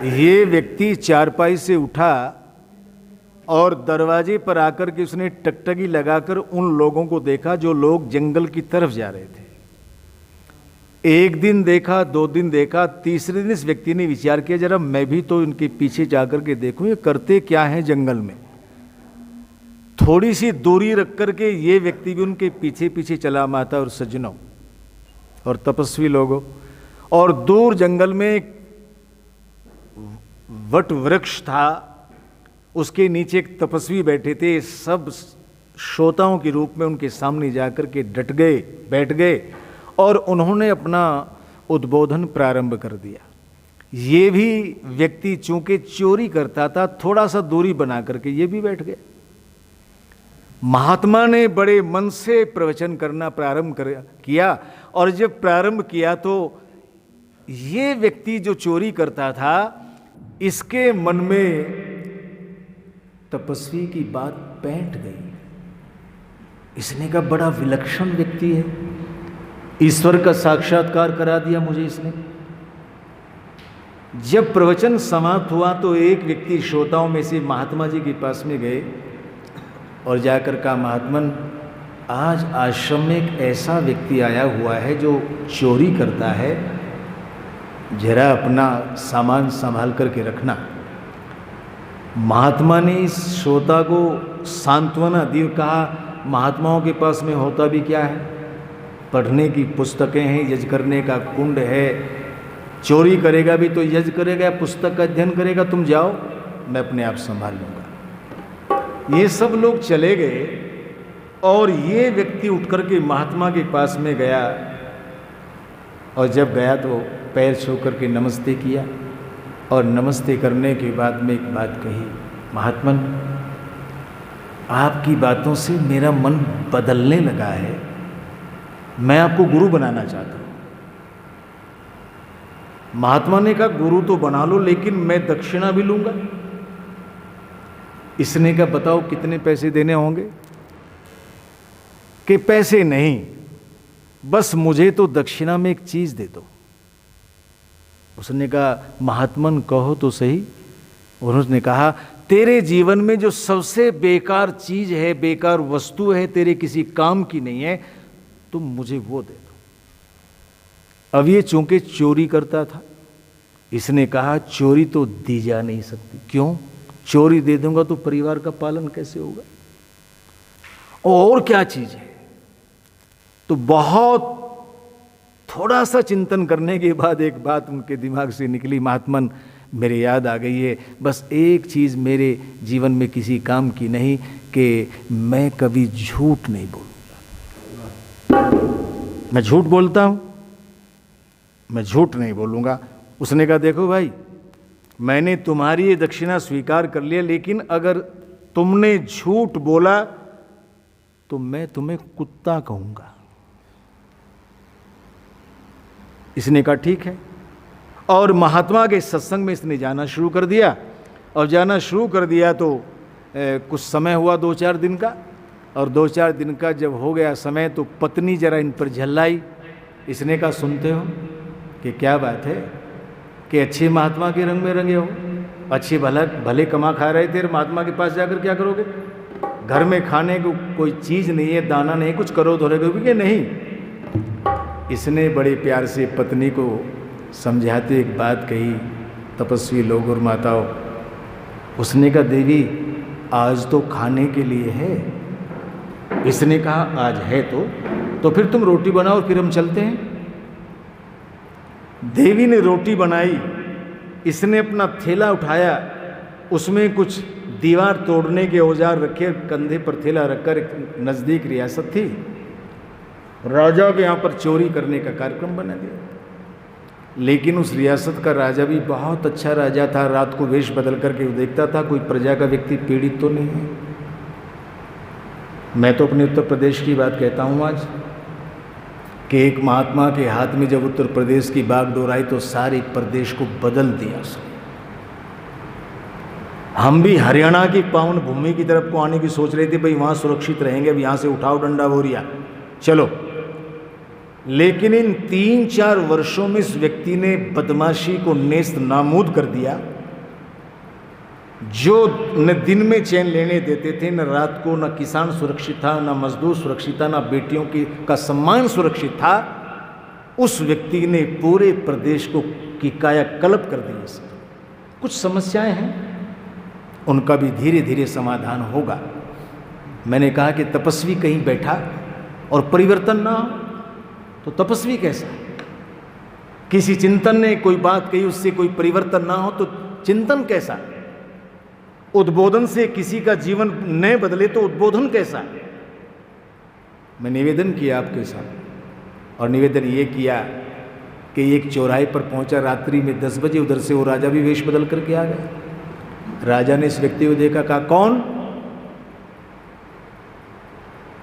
ये व्यक्ति चारपाई से उठा और दरवाजे पर आकर के उसने टकटकी लगाकर उन लोगों को देखा जो लोग जंगल की तरफ जा रहे थे। एक दिन देखा, 2 दिन देखा, तीसरे दिन इस व्यक्ति ने विचार किया जरा मैं भी तो इनके पीछे जाकर के देखूं ये करते क्या हैं जंगल में। थोड़ी सी दूरी रख करके ये व्यक्ति भी उनके पीछे पीछे चला। माता और सज्जनों और तपस्वी लोगों, और दूर जंगल में एक वट वृक्ष था, उसके नीचे एक तपस्वी बैठे थे। सब श्रोताओं के रूप में उनके सामने जाकर के डट गए, बैठ गए और उन्होंने अपना उद्बोधन प्रारंभ कर दिया। ये भी व्यक्ति चूंकि चोरी करता था, थोड़ा सा दूरी बना करके ये भी बैठ गया। महात्मा ने बड़े मन से प्रवचन करना प्रारंभ किया, और जब प्रारंभ किया तो ये व्यक्ति जो चोरी करता था, इसके मन में तपस्वी की बात पैंट गई। इसने कहा बड़ा विलक्षण व्यक्ति है, ईश्वर का साक्षात्कार करा दिया मुझे इसने। जब प्रवचन समाप्त हुआ तो एक व्यक्ति श्रोताओं में से महात्मा जी के पास में गए और जाकर कहा, महात्मन आज आश्रम में एक ऐसा व्यक्ति आया हुआ है जो चोरी करता है, जरा अपना सामान संभाल करके रखना। महात्मा ने इस श्रोता को सांत्वना दी, कहा महात्माओं के पास में होता भी क्या है, पढ़ने की पुस्तकें हैं, यज करने का कुंड है, चोरी करेगा भी तो यज करेगा, पुस्तक का अध्ययन करेगा, तुम जाओ मैं अपने आप संभाल लूँगा। ये सब लोग चले गए और ये व्यक्ति उठ करके महात्मा के पास में गया, और जब गया तो पैर छू करके नमस्ते किया, और नमस्ते करने के बाद में एक बात कही, महात्मन आपकी बातों से मेरा मन बदलने लगा है, मैं आपको गुरु बनाना चाहता हूं। महात्मा ने कहा गुरु तो बना लो, लेकिन मैं दक्षिणा भी लूंगा। इसने कहा बताओ कितने पैसे देने होंगे? कि पैसे नहीं, बस मुझे तो दक्षिणा में एक चीज दे दो। उसने कहा महात्मन कहो तो सही। उन्होंने कहा तेरे जीवन में जो सबसे बेकार चीज है, बेकार वस्तु है, तेरे किसी काम की नहीं है, तुम मुझे वो दे दो। अब ये चूंकि चोरी करता था, इसने कहा चोरी तो दी जा नहीं सकती। क्यों? चोरी दे दूंगा तो परिवार का पालन कैसे होगा, और क्या चीज है? तो बहुत थोड़ा सा चिंतन करने के बाद एक बात उनके दिमाग से निकली, महात्मन मेरे याद आ गई है, बस एक चीज मेरे जीवन में किसी काम की नहीं, कि मैं कभी झूठ नहीं बोलूंगा। मैं झूठ बोलता हूं, मैं झूठ नहीं बोलूंगा। उसने कहा देखो भाई, मैंने तुम्हारी ये दक्षिणा स्वीकार कर लिया, लेकिन अगर तुमने झूठ बोला तो मैं तुम्हें कुत्ता कहूंगा। इसने कहा ठीक है, और महात्मा के सत्संग में इसने जाना शुरू कर दिया। और जाना शुरू कर दिया तो कुछ समय हुआ 2-4 दिन का, और 2-4 दिन का जब हो गया समय तो पत्नी जरा इन पर झल्लाई। इसने कहा सुनते हो कि क्या बात है कि अच्छे महात्मा के रंग में रंगे हो, अच्छे भले कमा खा रहे थे, महात्मा के पास जाकर क्या करोगे? घर में खाने को कोई चीज़ नहीं है, दाना नहीं, कुछ करो धोरेगे कि नहीं। इसने बड़े प्यार से पत्नी को समझाते एक बात कही, तपस्वी लोग और माताओं। उसने कहा देवी आज तो खाने के लिए है। इसने कहा आज है तो फिर तुम रोटी बनाओ, फिर हम चलते हैं। देवी ने रोटी बनाई, इसने अपना थैला उठाया, उसमें कुछ दीवार तोड़ने के औजार रखे, कंधे पर थैला रखकर एक नज़दीक रियासत थी, राजा के यहाँ पर चोरी करने का कार्यक्रम बना दिया। लेकिन उस रियासत का राजा भी बहुत अच्छा राजा था, रात को वेश बदल करके देखता था कोई प्रजा का व्यक्ति पीड़ित तो नहीं है। मैं तो अपने उत्तर प्रदेश की बात कहता हूँ आज, कि एक महात्मा के हाथ में जब उत्तर प्रदेश की बागडोर आई तो सारे प्रदेश को बदल दिया उसने। हम भी हरियाणा की पावन भूमि की तरफ को आने की सोच रहे थे, भाई वहाँ सुरक्षित रहेंगे, अब यहाँ से उठाओ डंडा बोरिया चलो। लेकिन इन 3-4 वर्षों में इस व्यक्ति ने बदमाशी को नेस्त नामूद कर दिया। जो न दिन में चैन लेने देते थे, न रात को, न किसान सुरक्षित था, न मजदूर सुरक्षित था, न बेटियों का सम्मान सुरक्षित था, उस व्यक्ति ने पूरे प्रदेश को की कायाकल्प कर दिया। कुछ समस्याएं हैं, उनका भी धीरे धीरे समाधान होगा। मैंने कहा कि तपस्वी कहीं बैठा और परिवर्तन ना हो तो तपस्वी कैसा? किसी चिंतन ने कोई बात कही, उससे कोई परिवर्तन ना हो तो चिंतन कैसा? उद्बोधन से किसी का जीवन न बदले तो उद्बोधन कैसा? मैं निवेदन किया आपके साथ, और निवेदन ये किया कि एक चौराहे पर पहुंचा रात्रि में 10 बजे, उधर से वो राजा भी वेश बदल करके आ गया। राजा ने इस व्यक्ति को देखा, कहा कौन?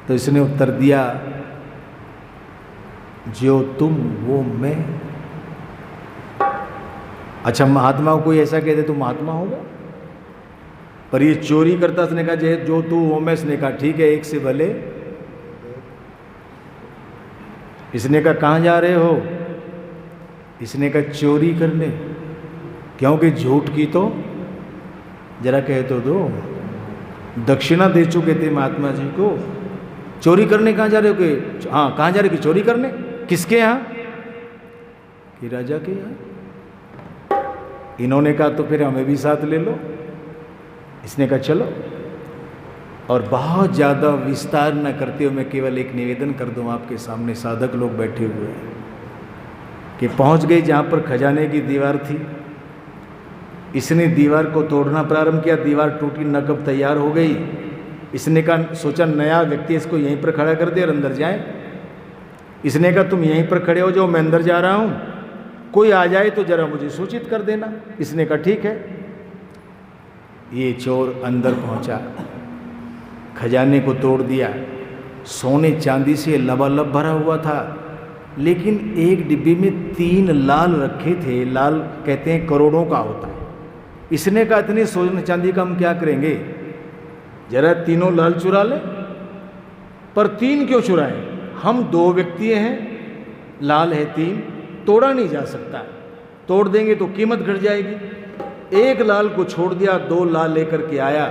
तो इसने उत्तर दिया, जो तुम वो मैं। अच्छा, महात्मा को कोई ऐसा कहते तो महात्मा होगा, पर ये चोरी करता। उसने कहा जो तू वो मैं। इसने कहा ठीक है, एक से भले। इसने कहा कहाँ जा रहे हो? इसने कहा चोरी करने। क्योंकि झूठ की तो जरा कह तो दो, दक्षिणा दे चुके थे महात्मा जी को। चोरी करने कहाँ जा रहे हो? कि हाँ, कहाँ जा रहे हो? कि चोरी करने। किसके यहाँ? कि राजा के यहाँ। इन्होंने कहा तो फिर हमें भी साथ ले लो। इसने कहा चलो। और बहुत ज़्यादा विस्तार न करते हुए मैं केवल एक निवेदन कर दूं आपके सामने, साधक लोग बैठे हुए हैं, कि पहुंच गए जहाँ पर खजाने की दीवार थी। इसने दीवार को तोड़ना प्रारंभ किया, दीवार टूटी नकब तैयार हो गई। इसने कहा, सोचा नया व्यक्ति इसको यहीं पर खड़ा कर दे और अंदर जाए। इसने कहा तुम यहीं पर खड़े हो जाओ, मैं अंदर जा रहा हूँ, कोई आ जाए तो जरा मुझे सूचित कर देना। इसने कहा ठीक है। ये चोर अंदर पहुंचा, खजाने को तोड़ दिया। सोने चांदी से लबालब भरा हुआ था, लेकिन एक डिब्बी में 3 लाल रखे थे। लाल कहते हैं करोड़ों का होता है। इसने कहा इतने सोने चांदी का हम क्या करेंगे, जरा तीनों लाल चुरा ले। पर 3 क्यों चुराए? हम 2 व्यक्ति हैं, लाल है 3, तोड़ा नहीं जा सकता। तोड़ देंगे तो कीमत घट जाएगी। एक लाल को छोड़ दिया, 2 लाल लेकर के आया।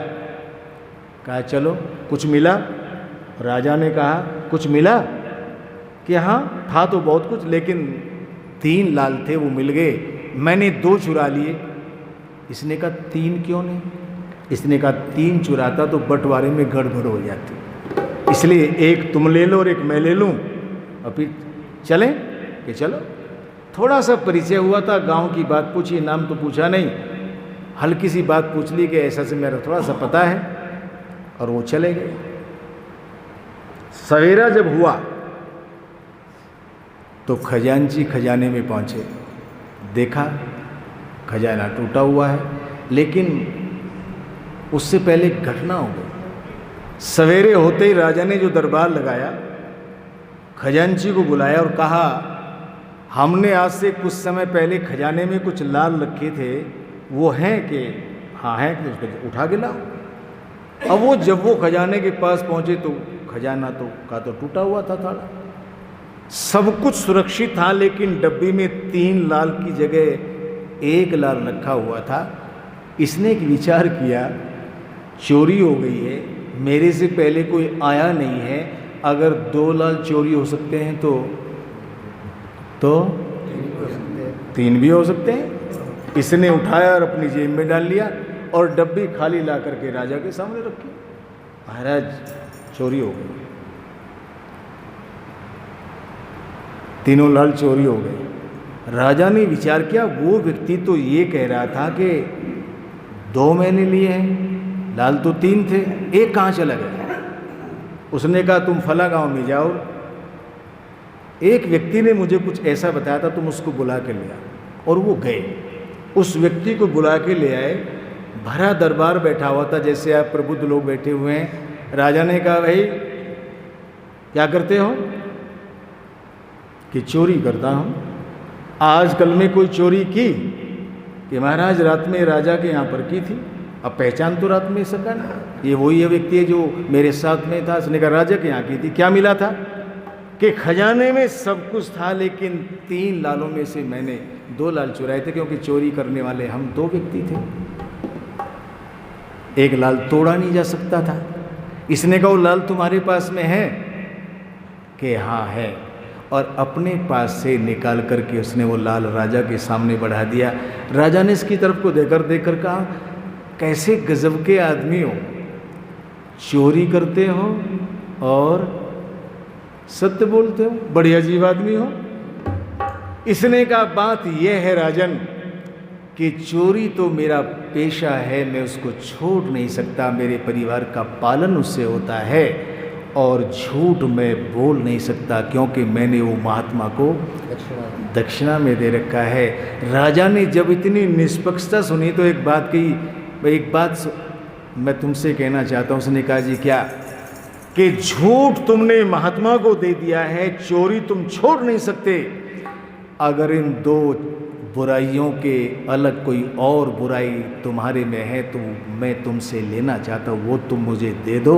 कहा चलो कुछ मिला? राजा ने कहा कुछ मिला? कि हाँ था तो बहुत कुछ, लेकिन 3 लाल थे वो मिल गए, मैंने 2 चुरा लिए। इसने कहा 3 क्यों नहीं? इसने कहा 3 चुराता तो बंटवारे में गड़बड़ हो जाती, इसलिए एक तुम ले लो और एक मैं ले लूँ, और फिर चलें। कि चलो। थोड़ा सा परिचय हुआ था, गांव की बात पूछी, नाम तो पूछा नहीं, हल्की सी बात पूछ ली कि ऐसा से मेरा थोड़ा सा पता है, और वो चले गए। सवेरा जब हुआ तो खजांची खजाने में पहुंचे, देखा खजाना टूटा हुआ है, लेकिन उससे पहले एक घटना हो गई। सवेरे होते ही राजा ने जो दरबार लगाया, खजांची को बुलाया और कहा हमने आज से कुछ समय पहले खजाने में कुछ लाल रखे थे, वो हैं कि? हाँ हैं। कि उसको उठा के लाओ। अब वो जब वो खजाने के पास पहुंचे तो खजाना तो टूटा हुआ था, ताला सब कुछ सुरक्षित था, लेकिन डब्बी में 3 लाल की जगह 1 लाल रखा हुआ था। इसने एक विचार किया, चोरी हो गई है, मेरे से पहले कोई आया नहीं है, अगर 2 लाल चोरी हो सकते हैं तो 3 भी हो सकते हैं। इसने उठाया और अपनी जेब में डाल लिया और डब्बी खाली ला करके राजा के सामने रखी। महाराज चोरी हो गई, 3 लाल चोरी हो गए। राजा ने विचार किया, वो व्यक्ति तो ये कह रहा था कि 2 मैंने लिए हैं, लाल तो 3 थे, एक कहाँ चला गया? उसने कहा तुम फला गांव में जाओ, एक व्यक्ति ने मुझे कुछ ऐसा बताया था, तुम उसको बुला के ले आओ। और वो गए, उस व्यक्ति को बुला के ले आए। भरा दरबार बैठा हुआ था, जैसे आप प्रबुद्ध लोग बैठे हुए हैं। राजा ने कहा भाई क्या करते हो? कि चोरी करता हूँ। आज कल में कोई चोरी की? कि महाराज रात में राजा के यहाँ पर की थी। अब पहचान तो रात में सका ना, ये वही है व्यक्ति है जो मेरे साथ में था। उसने कहा राजा के यहाँ की थी, क्या मिला था? कि खजाने में सब कुछ था, लेकिन 3 लालों में से मैंने 2 लाल चुराए थे, क्योंकि चोरी करने वाले हम 2 व्यक्ति थे। एक लाल तोड़ा नहीं जा सकता था। इसने कहा वो लाल तुम्हारे पास में है? कि हाँ है। और अपने पास से निकाल करके उसने वो लाल राजा के सामने बढ़ा दिया। राजा ने इसकी तरफ को देखकर कहा, कैसे गजब के आदमी हो, चोरी करते हो और सत्य बोलते हो, बड़ी अजीब आदमी हो। इसने कहा बात यह है राजन कि चोरी तो मेरा पेशा है, मैं उसको छोड़ नहीं सकता, मेरे परिवार का पालन उससे होता है, और झूठ मैं बोल नहीं सकता क्योंकि मैंने वो महात्मा को दक्षिणा में दे रखा है। राजा ने जब इतनी निष्पक्षता सुनी तो एक बात कही, एक बात मैं तुमसे कहना चाहता हूँ। उसने कहा जी क्या? कि झूठ तुमने महात्मा को दे दिया है, चोरी तुम छोड़ नहीं सकते। अगर इन 2 बुराइयों के अलग कोई और बुराई तुम्हारे में है तो मैं तुमसे लेना चाहता हूँ, वो तुम मुझे दे दो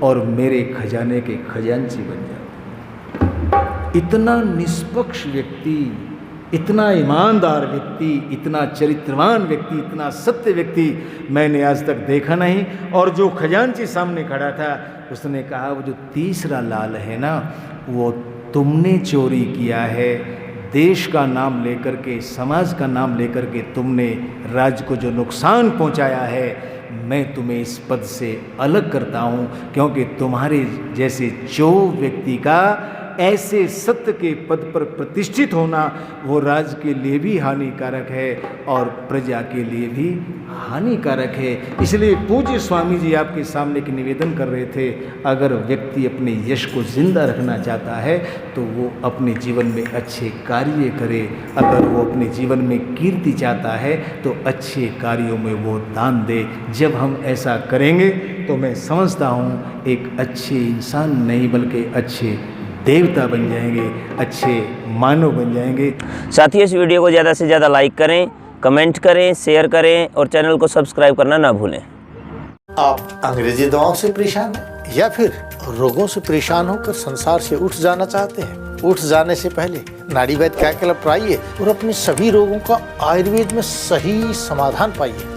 और मेरे खजाने के खजांची बन जाओ। इतना निष्पक्ष व्यक्ति, इतना ईमानदार व्यक्ति, इतना चरित्रवान व्यक्ति, इतना सत्य व्यक्ति मैंने आज तक देखा नहीं। और जो खजांची सामने खड़ा था उसने कहा वो जो 3रा लाल है ना, वो तुमने चोरी किया है। देश का नाम लेकर के, समाज का नाम लेकर के तुमने राज्य को जो नुकसान पहुंचाया है, मैं तुम्हें इस पद से अलग करता हूं, क्योंकि तुम्हारे जैसे चोर व्यक्ति का ऐसे सत्य के पद पर प्रतिष्ठित होना वो राज्य के लिए भी हानिकारक है और प्रजा के लिए भी हानिकारक है। इसलिए पूज्य स्वामी जी आपके सामने के निवेदन कर रहे थे, अगर व्यक्ति अपने यश को जिंदा रखना चाहता है तो वो अपने जीवन में अच्छे कार्य करे, अगर वो अपने जीवन में कीर्ति चाहता है तो अच्छे कार्यों में वो दान दे। जब हम ऐसा करेंगे तो मैं समझता हूँ एक अच्छे इंसान नहीं बल्कि अच्छे देवता बन जाएंगे, अच्छे मानव बन जाएंगे। साथियों, इस वीडियो को ज़्यादा से ज़्यादा लाइक करें, कमेंट करें, शेयर करें और चैनल को सब्सक्राइब करना ना भूलें। आप अंग्रेजी दवाओं से परेशान हैं या फिर रोगों से परेशान होकर संसार से उठ जाना चाहते हैं? उठ जाने से पहले नाड़ी वैद्य क्या क्लब पर आइए और अपने सभी रोगों का आयुर्वेद में सही समाधान पाइए।